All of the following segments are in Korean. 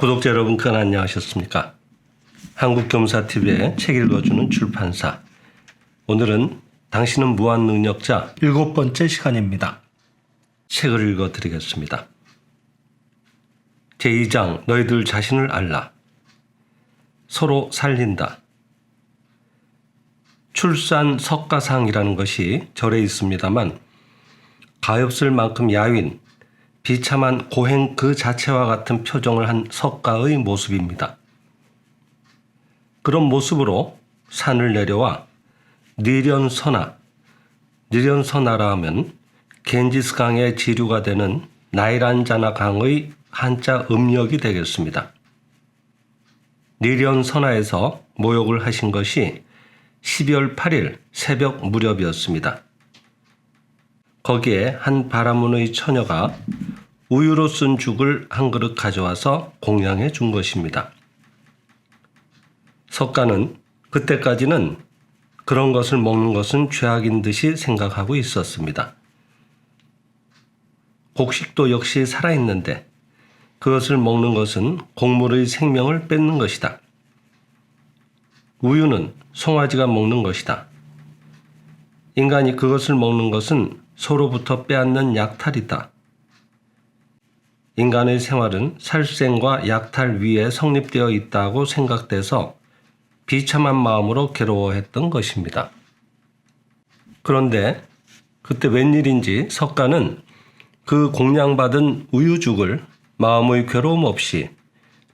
구독자 여러분, 안녕하셨습니까? 한국교무사TV의 책 읽어주는 출판사. 오늘은 당신은 무한능력자 7번째 시간입니다. 책을 읽어드리겠습니다. 제2장 너희들 자신을 알라. 서로 살린다. 출산 석가상이라는 것이 절에 있습니다만 가엾을 만큼 야윈, 비참한 고행 그 자체와 같은 표정을 한 석가의 모습입니다. 그런 모습으로 산을 내려와 니련서나, 니련서나라 하면 겐지스강의 지류가 되는 나이란자나 강의 한자 음력이 되겠습니다. 니련서나에서 모욕을 하신 것이 12월 8일 새벽 무렵이었습니다. 거기에 한 바라문의 처녀가 우유로 쓴 죽을 한 그릇 가져와서 공양해 준 것입니다. 석가는 그때까지는 그런 것을 먹는 것은 죄악인 듯이 생각하고 있었습니다. 곡식도 역시 살아있는데 그것을 먹는 것은 곡물의 생명을 뺏는 것이다. 우유는 송아지가 먹는 것이다. 인간이 그것을 먹는 것은 소로부터 빼앗는 약탈이다. 인간의 생활은 살생과 약탈 위에 성립되어 있다고 생각돼서 비참한 마음으로 괴로워했던 것입니다. 그런데 그때 웬일인지 석가는 그 공양받은 우유죽을 마음의 괴로움 없이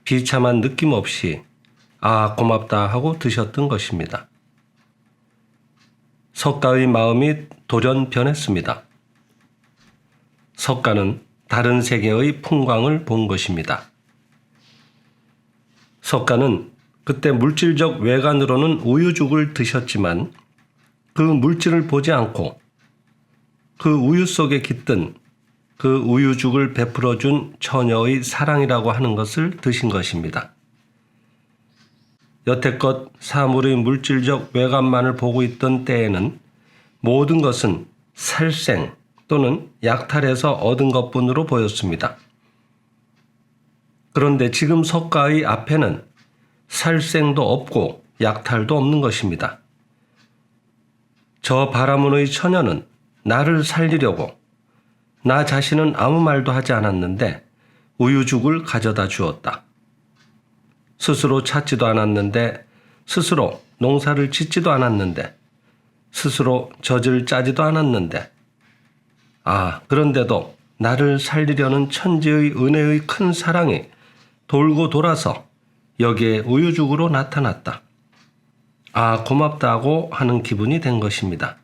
비참한 느낌 없이 고맙다 하고 드셨던 것입니다. 석가의 마음이 돌연 변했습니다. 석가는 다른 세계의 풍광을 본 것입니다. 석가는 그때 물질적 외관으로는 우유죽을 드셨지만 그 물질을 보지 않고 그 우유 속에 깃든 그 우유죽을 베풀어준 처녀의 사랑이라고 하는 것을 드신 것입니다. 여태껏 사물의 물질적 외관만을 보고 있던 때에는 모든 것은 살생 또는 약탈해서 얻은 것뿐으로 보였습니다. 그런데 지금 석가의 앞에는 살생도 없고 약탈도 없는 것입니다. 저 바라문의 처녀는 나를 살리려고 나 자신은 아무 말도 하지 않았는데 우유죽을 가져다 주었다. 스스로 찾지도 않았는데, 스스로 농사를 짓지도 않았는데, 스스로 젖을 짜지도 않았는데, 그런데도 나를 살리려는 천지의 은혜의 큰 사랑이 돌고 돌아서 여기에 우유죽으로 나타났다. 고맙다고 하는 기분이 된 것입니다.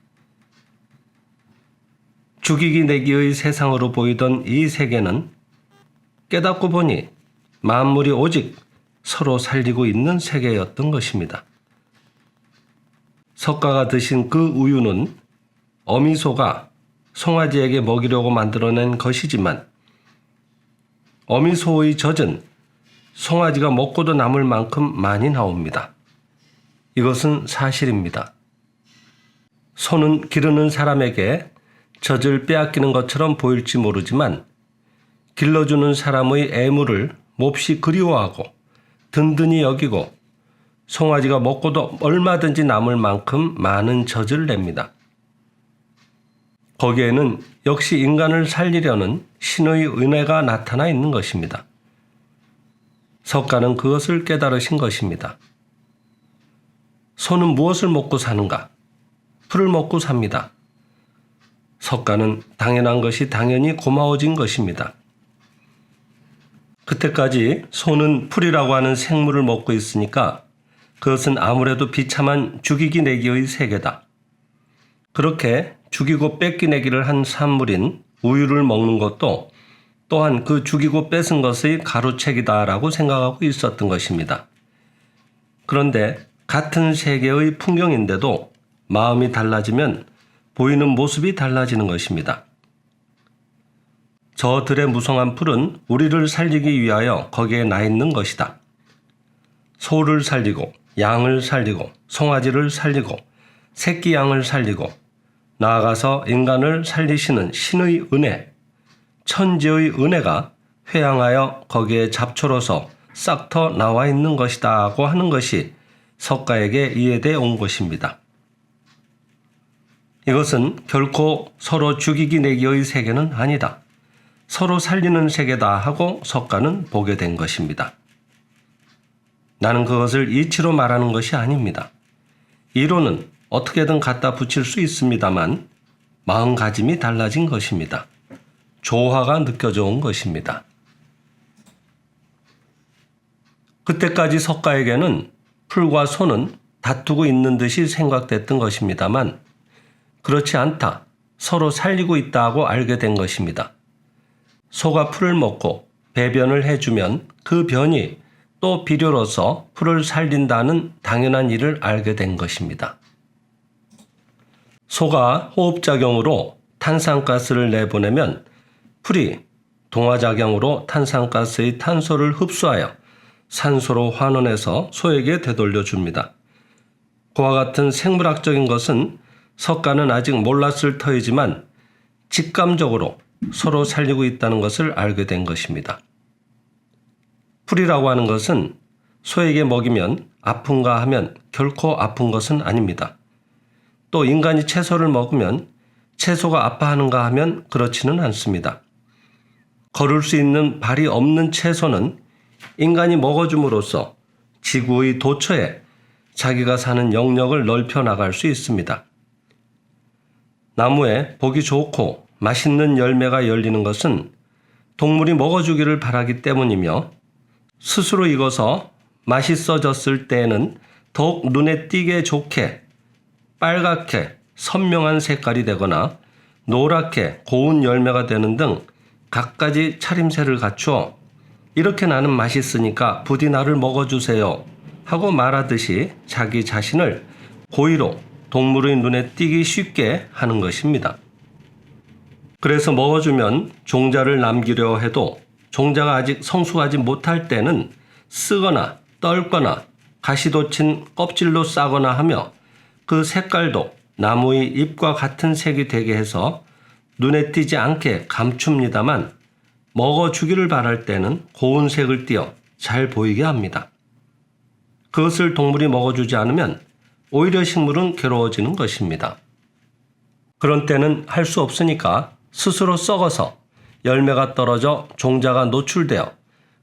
죽이기 내기의 세상으로 보이던 이 세계는 깨닫고 보니 만물이 오직 서로 살리고 있는 세계였던 것입니다. 석가가 드신 그 우유는 어미소가 송아지에게 먹이려고 만들어낸 것이지만 어미소의 젖은 송아지가 먹고도 남을 만큼 많이 나옵니다. 이것은 사실입니다. 소는 기르는 사람에게 젖을 빼앗기는 것처럼 보일지 모르지만 길러주는 사람의 애물을 몹시 그리워하고 든든히 여기고 송아지가 먹고도 얼마든지 남을 만큼 많은 젖을 냅니다. 거기에는 역시 인간을 살리려는 신의 은혜가 나타나 있는 것입니다. 석가는 그것을 깨달으신 것입니다. 소는 무엇을 먹고 사는가? 풀을 먹고 삽니다. 석가는 당연한 것이 당연히 고마워진 것입니다. 그때까지 소는 풀이라고 하는 생물을 먹고 있으니까 그것은 아무래도 비참한 죽이기 내기의 세계다. 그렇게 죽이고 뺏기 내기를 한 산물인 우유를 먹는 것도 또한 그 죽이고 뺏은 것의 가로채기다라고 생각하고 있었던 것입니다. 그런데 같은 세계의 풍경인데도 마음이 달라지면 보이는 모습이 달라지는 것입니다. 저 들의 무성한 풀은 우리를 살리기 위하여 거기에 나 있는 것이다. 소를 살리고 양을 살리고 송아지를 살리고 새끼 양을 살리고 나아가서 인간을 살리시는 신의 은혜, 천지의 은혜가 회양하여 거기에 잡초로서 싹터 나와 있는 것이다고 하는 것이 석가에게 이해돼 온 것입니다. 이것은 결코 서로 죽이기 내기의 세계는 아니다. 서로 살리는 세계다 하고 석가는 보게 된 것입니다. 나는 그것을 이치로 말하는 것이 아닙니다. 이론은 어떻게든 갖다 붙일 수 있습니다만 마음가짐이 달라진 것입니다. 조화가 느껴져 온 것입니다. 그때까지 석가에게는 풀과 소는 다투고 있는 듯이 생각됐던 것입니다만 그렇지 않다. 서로 살리고 있다고 알게 된 것입니다. 소가 풀을 먹고 배변을 해주면 그 변이 또 비료로서 풀을 살린다는 당연한 일을 알게 된 것입니다. 소가 호흡작용으로 탄산가스를 내보내면 풀이 동화작용으로 탄산가스의 탄소를 흡수하여 산소로 환원해서 소에게 되돌려 줍니다. 그와 같은 생물학적인 것은 석가는 아직 몰랐을 터이지만 직감적으로 서로 살리고 있다는 것을 알게 된 것입니다. 풀이라고 하는 것은 소에게 먹이면 아픈가 하면 결코 아픈 것은 아닙니다. 또 인간이 채소를 먹으면 채소가 아파하는가 하면 그렇지는 않습니다. 걸을 수 있는 발이 없는 채소는 인간이 먹어줌으로써 지구의 도처에 자기가 사는 영역을 넓혀 나갈 수 있습니다. 나무에 보기 좋고 맛있는 열매가 열리는 것은 동물이 먹어주기를 바라기 때문이며 스스로 익어서 맛있어졌을 때에는 더욱 눈에 띄게 좋게 빨갛게 선명한 색깔이 되거나 노랗게 고운 열매가 되는 등 갖가지 차림새를 갖추어 이렇게 나는 맛있으니까 부디 나를 먹어주세요 하고 말하듯이 자기 자신을 고의로 동물의 눈에 띄기 쉽게 하는 것입니다. 그래서 먹어주면 종자를 남기려 해도 종자가 아직 성숙하지 못할 때는 쓰거나 떨거나 가시돋친 껍질로 싸거나 하며 그 색깔도 나무의 잎과 같은 색이 되게 해서 눈에 띄지 않게 감춥니다만 먹어주기를 바랄 때는 고운 색을 띄어 잘 보이게 합니다. 그것을 동물이 먹어주지 않으면 오히려 식물은 괴로워지는 것입니다. 그런 때는 할 수 없으니까 스스로 썩어서 열매가 떨어져 종자가 노출되어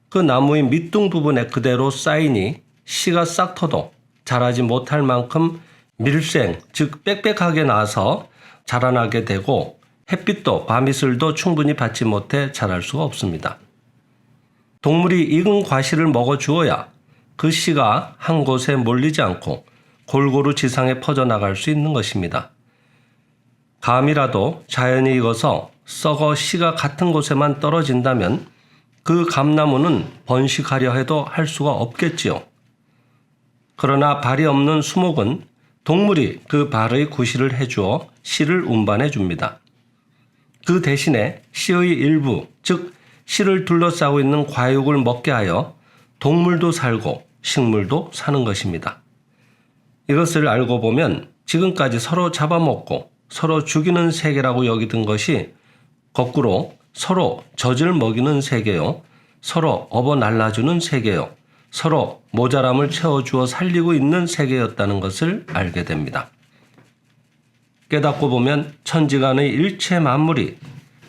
그 나무의 밑둥 부분에 그대로 쌓이니 씨가 싹 터도 자라지 못할 만큼 밀생, 즉 빽빽하게 나서 자라나게 되고 햇빛도 밤이슬도 충분히 받지 못해 자랄 수가 없습니다. 동물이 익은 과실을 먹어주어야 그 씨가 한 곳에 몰리지 않고 골고루 지상에 퍼져나갈 수 있는 것입니다. 감이라도 자연히 익어서 썩어 씨가 같은 곳에만 떨어진다면 그 감나무는 번식하려 해도 할 수가 없겠지요. 그러나 발이 없는 수목은 동물이 그 발의 구실을 해주어 씨를 운반해 줍니다. 그 대신에 씨의 일부, 즉 씨를 둘러싸고 있는 과육을 먹게 하여 동물도 살고 식물도 사는 것입니다. 이것을 알고 보면 지금까지 서로 잡아먹고 서로 죽이는 세계라고 여기던 것이 거꾸로 서로 젖을 먹이는 세계요, 서로 업어 날라주는 세계요, 서로 모자람을 채워주어 살리고 있는 세계였다는 것을 알게 됩니다. 깨닫고 보면 천지간의 일체 만물이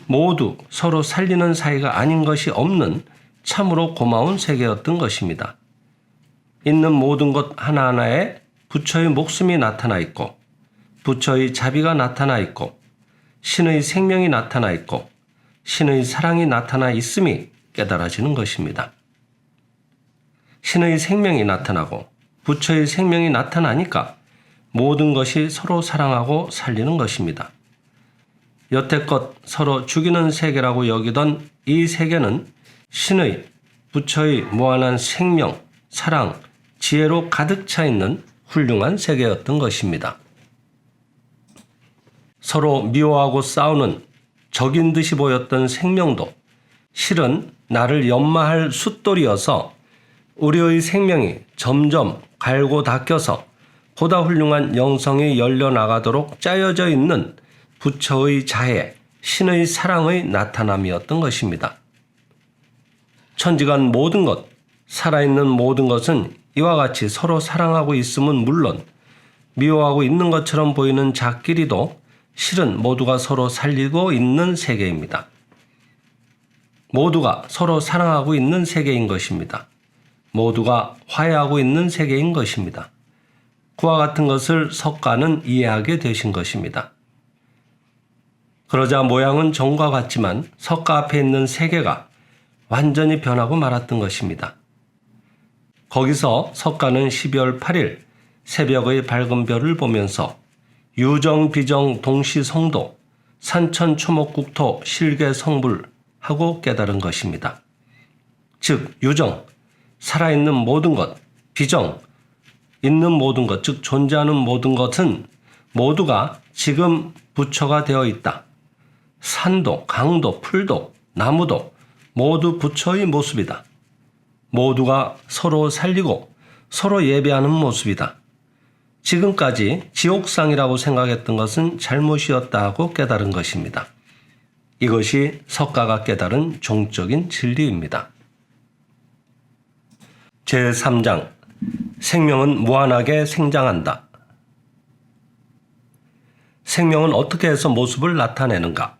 모두 서로 살리는 사이가 아닌 것이 없는 참으로 고마운 세계였던 것입니다. 있는 모든 것 하나하나에 부처의 목숨이 나타나 있고 부처의 자비가 나타나 있고 신의 생명이 나타나 있고 신의 사랑이 나타나 있음이 깨달아지는 것입니다. 신의 생명이 나타나고 부처의 생명이 나타나니까 모든 것이 서로 사랑하고 살리는 것입니다. 여태껏 서로 죽이는 세계라고 여기던 이 세계는 신의, 부처의 무한한 생명, 사랑, 지혜로 가득 차 있는 훌륭한 세계였던 것입니다. 서로 미워하고 싸우는 적인 듯이 보였던 생명도 실은 나를 연마할 숫돌이어서 우리의 생명이 점점 갈고 닦여서 보다 훌륭한 영성이 열려나가도록 짜여져 있는 부처의 자애, 신의 사랑의 나타남이었던 것입니다. 천지간 모든 것, 살아있는 모든 것은 이와 같이 서로 사랑하고 있음은 물론 미워하고 있는 것처럼 보이는 자끼리도 실은 모두가 서로 살리고 있는 세계입니다. 모두가 서로 사랑하고 있는 세계인 것입니다. 모두가 화해하고 있는 세계인 것입니다. 그와 같은 것을 석가는 이해하게 되신 것입니다. 그러자 모양은 전과 같지만 석가 앞에 있는 세계가 완전히 변하고 말았던 것입니다. 거기서 석가는 12월 8일 새벽의 밝은 별을 보면서 유정 비정 동시성도 산천초목국토 실계성불 하고 깨달은 것입니다. 즉 유정, 살아있는 모든 것, 비정, 있는 모든 것, 즉 존재하는 모든 것은 모두가 지금 부처가 되어 있다. 산도, 강도, 풀도, 나무도 모두 부처의 모습이다. 모두가 서로 살리고 서로 예배하는 모습이다. 지금까지 지옥상이라고 생각했던 것은 잘못이었다 하고 깨달은 것입니다. 이것이 석가가 깨달은 종적인 진리입니다. 제3장 생명은 무한하게 생장한다. 생명은 어떻게 해서 모습을 나타내는가?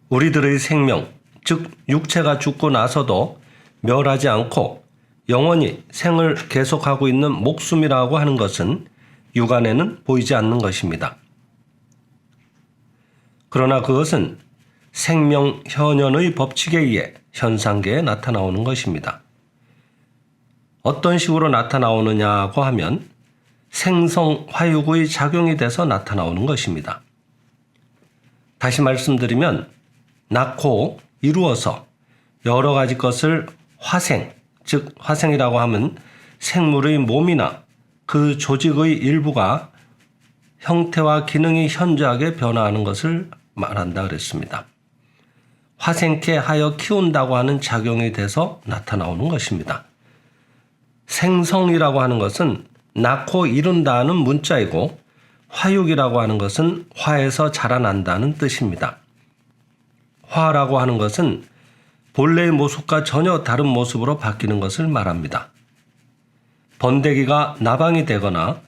우리들의 생명, 즉 육체가 죽고 나서도 멸하지 않고 영원히 생을 계속하고 있는 목숨이라고 하는 것은 육안에는 보이지 않는 것입니다. 그러나 그것은 생명 현현의 법칙에 의해 현상계에 나타나오는 것입니다. 어떤 식으로 나타나오느냐고 하면 생성 화육의 작용이 돼서 나타나오는 것입니다. 다시 말씀드리면 낳고 이루어서 여러 가지 것을 화생, 즉 화생이라고 하면 생물의 몸이나 그 조직의 일부가 형태와 기능이 현저하게 변화하는 것을 말한다 그랬습니다. 화생케 하여 키운다고 하는 작용이 돼서 나타나오는 것입니다. 생성이라고 하는 것은 낳고 이룬다는 문자이고 화육이라고 하는 것은 화에서 자라난다는 뜻입니다. 화라고 하는 것은 본래의 모습과 전혀 다른 모습으로 바뀌는 것을 말합니다. 번데기가 나방이 되거나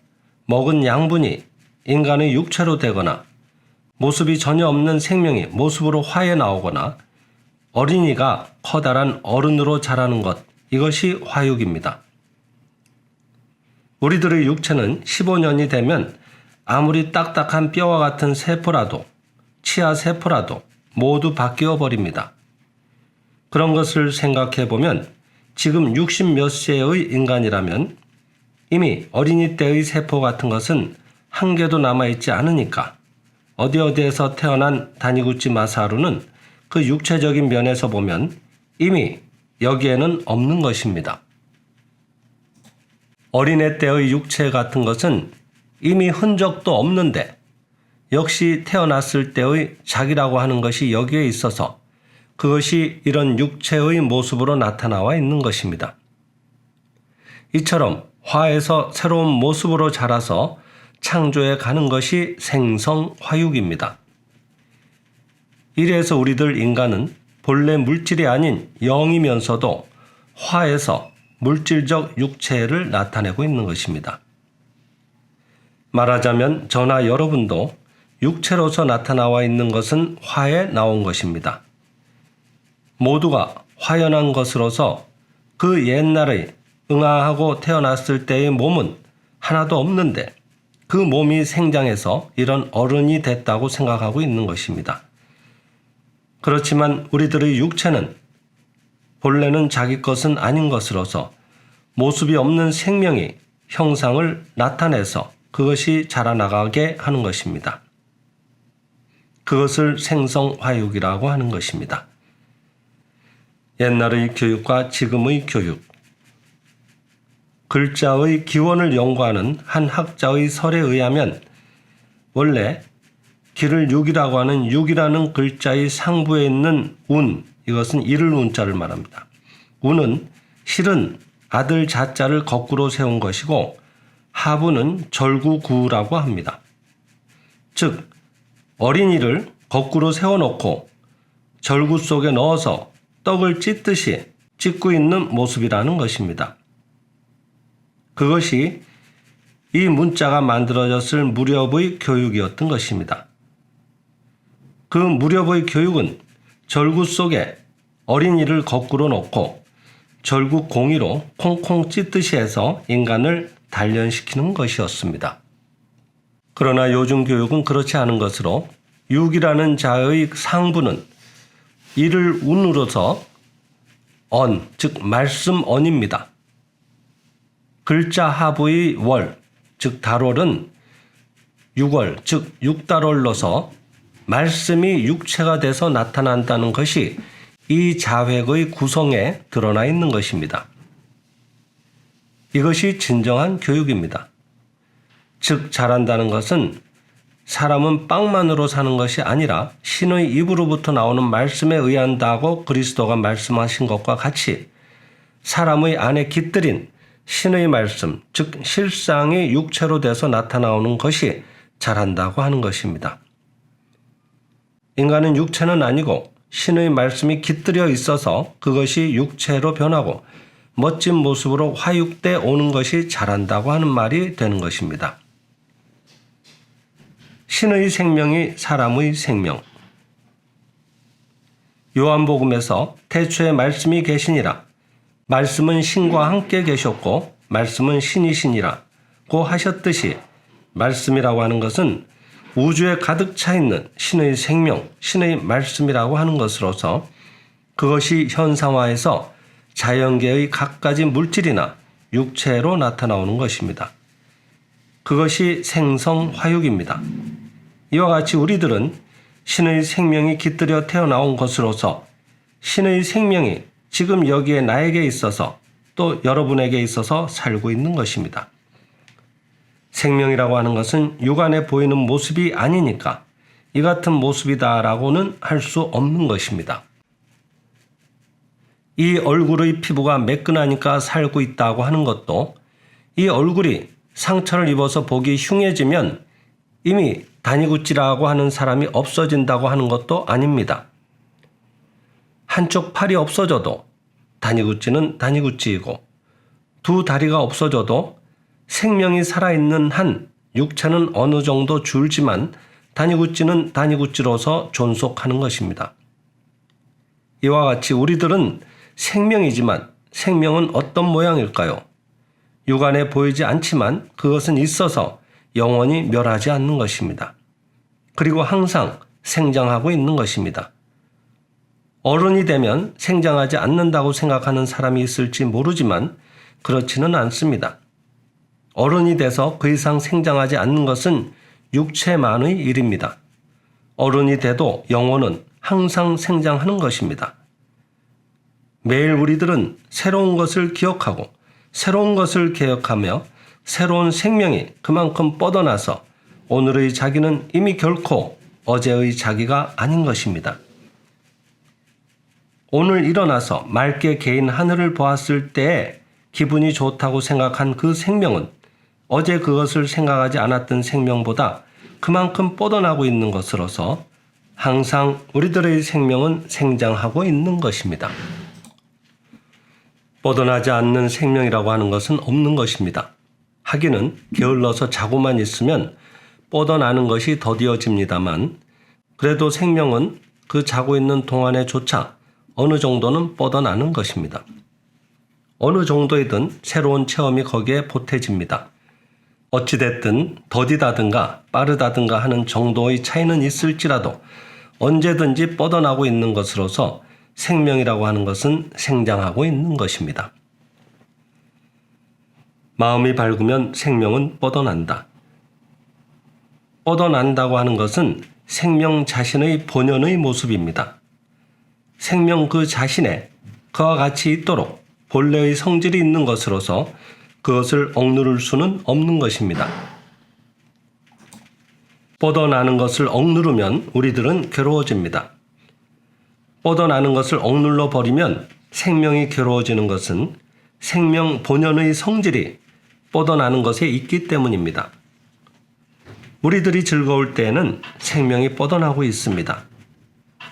먹은 양분이 인간의 육체로 되거나 모습이 전혀 없는 생명이 모습으로 화에 나오거나 어린이가 커다란 어른으로 자라는 것, 이것이 화육입니다. 우리들의 육체는 15년이 되면 아무리 딱딱한 뼈와 같은 세포라도 치아 세포라도 모두 바뀌어 버립니다. 그런 것을 생각해 보면 지금 60 몇 세의 인간이라면 이미 어린이 때의 세포 같은 것은 한 개도 남아있지 않으니까 어디에서 태어난 다니구치 마사루는 그 육체적인 면에서 보면 이미 여기에는 없는 것입니다. 어린애 때의 육체 같은 것은 이미 흔적도 없는데 역시 태어났을 때의 자기라고 하는 것이 여기에 있어서 그것이 이런 육체의 모습으로 나타나와 있는 것입니다. 이처럼 화에서 새로운 모습으로 자라서 창조해 가는 것이 생성화육입니다. 이래서 우리들 인간은 본래 물질이 아닌 영이면서도 화에서 물질적 육체를 나타내고 있는 것입니다. 말하자면 저나 여러분도 육체로서 나타나와 있는 것은 화에 나온 것입니다. 모두가 화연한 것으로서 그 옛날의 응아하고 태어났을 때의 몸은 하나도 없는데 그 몸이 생장해서 이런 어른이 됐다고 생각하고 있는 것입니다. 그렇지만 우리들의 육체는 본래는 자기 것은 아닌 것으로서 모습이 없는 생명이 형상을 나타내서 그것이 자라나가게 하는 것입니다. 그것을 생성화육이라고 하는 것입니다. 옛날의 교육과 지금의 교육, 글자의 기원을 연구하는 한 학자의 설에 의하면 원래 기를 육이라고 하는 육이라는 글자의 상부에 있는 운, 이것은 이를 운자를 말합니다. 운은 실은 아들 자자를 거꾸로 세운 것이고 하부는 절구구라고 합니다. 즉 어린이를 거꾸로 세워놓고 절구 속에 넣어서 떡을 찢듯이 찍고 있는 모습이라는 것입니다. 그것이 이 문자가 만들어졌을 무렵의 교육이었던 것입니다. 그 무렵의 교육은 절구 속에 어린이를 거꾸로 놓고 절구 공이로 콩콩 찢듯이 해서 인간을 단련시키는 것이었습니다. 그러나 요즘 교육은 그렇지 않은 것으로 육이라는 자의 상부는 이를 운으로서 언, 즉 말씀언입니다. 글자 하부의 월, 즉 달월은 6월, 즉 6달월로서 말씀이 육체가 돼서 나타난다는 것이 이 자획의 구성에 드러나 있는 것입니다. 이것이 진정한 교육입니다. 즉 잘한다는 것은 사람은 빵만으로 사는 것이 아니라 신의 입으로부터 나오는 말씀에 의한다고 그리스도가 말씀하신 것과 같이 사람의 안에 깃들인 신의 말씀, 즉 실상이 육체로 돼서 나타나오는 것이 잘한다고 하는 것입니다. 인간은 육체는 아니고 신의 말씀이 깃들여 있어서 그것이 육체로 변하고 멋진 모습으로 화육돼 오는 것이 잘한다고 하는 말이 되는 것입니다. 신의 생명이 사람의 생명. 요한복음에서 태초에 말씀이 계시니라. 말씀은 신과 함께 계셨고 말씀은 신이시니라고 하셨듯이 말씀이라고 하는 것은 우주에 가득 차 있는 신의 생명, 신의 말씀이라고 하는 것으로서 그것이 현상화해서 자연계의 갖가지 물질이나 육체로 나타나오는 것입니다. 그것이 생성화육입니다. 이와 같이 우리들은 신의 생명이 깃들여 태어나온 것으로서 신의 생명이 지금 여기에 나에게 있어서 또 여러분에게 있어서 살고 있는 것입니다. 생명이라고 하는 것은 육안에 보이는 모습이 아니니까 이 같은 모습이다라고는 할 수 없는 것입니다. 이 얼굴의 피부가 매끈하니까 살고 있다고 하는 것도 이 얼굴이 상처를 입어서 보기 흉해지면 이미 다니구찌라고 하는 사람이 없어진다고 하는 것도 아닙니다. 한쪽 팔이 없어져도 다니구찌는 다니구찌이고 두 다리가 없어져도 생명이 살아있는 한 육체는 어느 정도 줄지만 다니구찌는 다니구찌로서 존속하는 것입니다. 이와 같이 우리들은 생명이지만 생명은 어떤 모양일까요? 육안에 보이지 않지만 그것은 있어서 영원히 멸하지 않는 것입니다. 그리고 항상 생장하고 있는 것입니다. 어른이 되면 생장하지 않는다고 생각하는 사람이 있을지 모르지만 그렇지는 않습니다. 어른이 돼서 그 이상 생장하지 않는 것은 육체만의 일입니다. 어른이 돼도 영혼은 항상 생장하는 것입니다. 매일 우리들은 새로운 것을 기억하고 새로운 것을 개혁하며 새로운 생명이 그만큼 뻗어나서 오늘의 자기는 이미 결코 어제의 자기가 아닌 것입니다. 오늘 일어나서 맑게 개인 하늘을 보았을 때에 기분이 좋다고 생각한 그 생명은 어제 그것을 생각하지 않았던 생명보다 그만큼 뻗어나고 있는 것으로서 항상 우리들의 생명은 생장하고 있는 것입니다. 뻗어나지 않는 생명이라고 하는 것은 없는 것입니다. 하기는 게을러서 자고만 있으면 뻗어나는 것이 더디어집니다만 그래도 생명은 그 자고 있는 동안에조차 어느 정도는 뻗어나는 것입니다. 어느 정도이든 새로운 체험이 거기에 보태집니다. 어찌됐든 더디다든가 빠르다든가 하는 정도의 차이는 있을지라도 언제든지 뻗어나고 있는 것으로서 생명이라고 하는 것은 생장하고 있는 것입니다. 마음이 밝으면 생명은 뻗어난다. 뻗어난다고 하는 것은 생명 자신의 본연의 모습입니다. 생명 그 자신에 그와 같이 있도록 본래의 성질이 있는 것으로서 그것을 억누를 수는 없는 것입니다. 뻗어나는 것을 억누르면 우리들은 괴로워집니다. 뻗어나는 것을 억눌러 버리면 생명이 괴로워지는 것은 생명 본연의 성질이 뻗어나는 것에 있기 때문입니다. 우리들이 즐거울 때에는 생명이 뻗어나고 있습니다.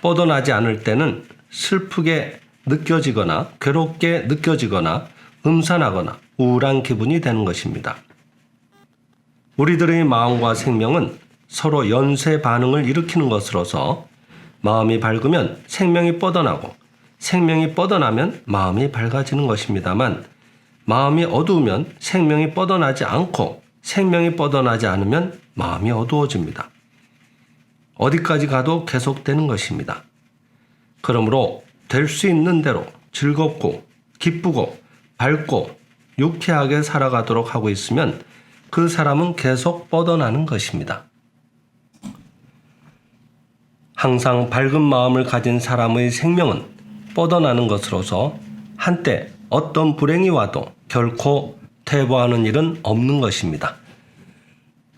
뻗어나지 않을 때는 슬프게 느껴지거나 괴롭게 느껴지거나 음산하거나 우울한 기분이 되는 것입니다. 우리들의 마음과 생명은 서로 연쇄 반응을 일으키는 것으로서 마음이 밝으면 생명이 뻗어나고 생명이 뻗어나면 마음이 밝아지는 것입니다만 마음이 어두우면 생명이 뻗어나지 않고 생명이 뻗어나지 않으면 마음이 어두워집니다. 어디까지 가도 계속되는 것입니다. 그러므로 될 수 있는 대로 즐겁고 기쁘고 밝고 유쾌하게 살아가도록 하고 있으면 그 사람은 계속 뻗어나는 것입니다. 항상 밝은 마음을 가진 사람의 생명은 뻗어나는 것으로서 한때 어떤 불행이 와도 결코 퇴보하는 일은 없는 것입니다.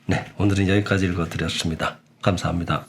네, 오늘은 여기까지 읽어드렸습니다. 감사합니다.